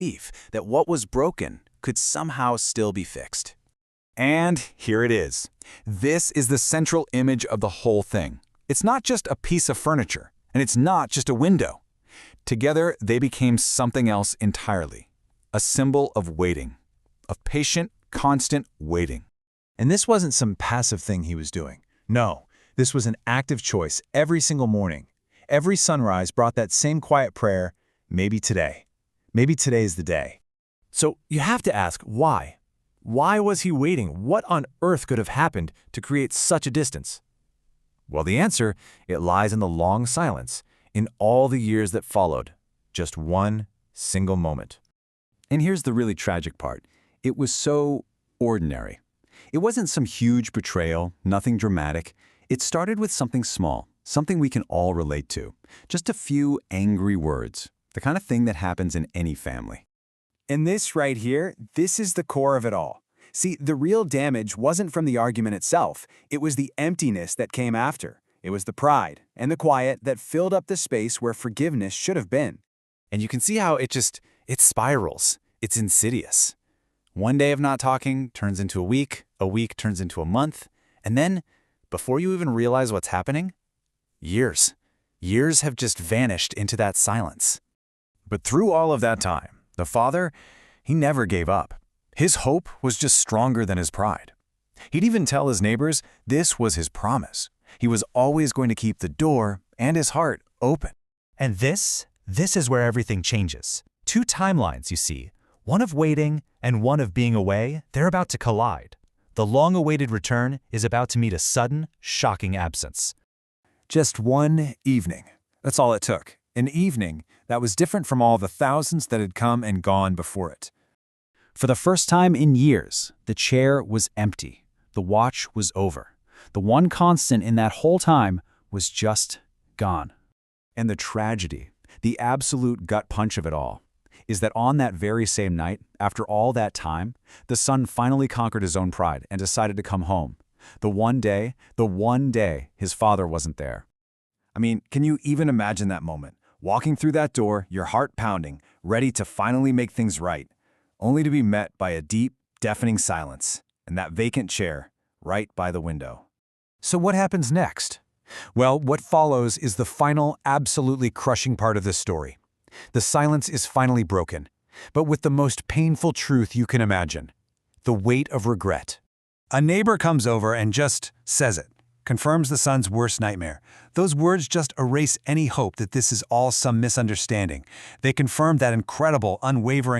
belief that what was broken could somehow still be fixed. And here it is. This is the central image of the whole thing. It's not just a piece of furniture, and it's not just a window. Together, they became something else entirely. A symbol of waiting. Of patient, constant waiting. And this wasn't some passive thing he was doing. No, this was an active choice every single morning. Every sunrise brought that same quiet prayer, maybe today. Maybe today is the day. So you have to ask, why? Why was he waiting? What on earth could have happened to create such a distance? Well, the answer, it lies in the long silence, in all the years that followed. Just one single moment. And here's the really tragic part. It was so ordinary. It wasn't some huge betrayal, nothing dramatic. It started with something small, something we can all relate to. Just a few angry words, the kind of thing that happens in any family. And this right here, this is the core of it all. See, the real damage wasn't from the argument itself. It was the emptiness that came after. It was the pride and the quiet that filled up the space where forgiveness should have been. And you can see how it spirals. It's insidious. One day of not talking turns into a week turns into a month, and then, before you even realize what's happening, years. Years have just vanished into that silence. But through all of that time, the father, he never gave up. His hope was just stronger than his pride. He'd even tell his neighbors this was his promise. He was always going to keep the door and his heart open. And this is where everything changes. Two timelines, you see. One of waiting and one of being away, they're about to collide. The long-awaited return is about to meet a sudden, shocking absence. Just one evening. That's all it took. An evening that was different from all the thousands that had come and gone before it. For the first time in years, the chair was empty. The watch was over. The one constant in that whole time was just gone. And the tragedy, the absolute gut punch of it all, is that on that very same night, after all that time, the son finally conquered his own pride and decided to come home. The one day his father wasn't there. I mean, can you even imagine that moment? Walking through that door, your heart pounding, ready to finally make things right, only to be met by a deep, deafening silence and that vacant chair right by the window. So what happens next? Well, what follows is the final, absolutely crushing part of the story. The silence is finally broken, but with the most painful truth you can imagine. The weight of regret. A neighbor comes over and just says it, confirms the son's worst nightmare. Those words just erase any hope that this is all some misunderstanding. They confirm that incredible, unwavering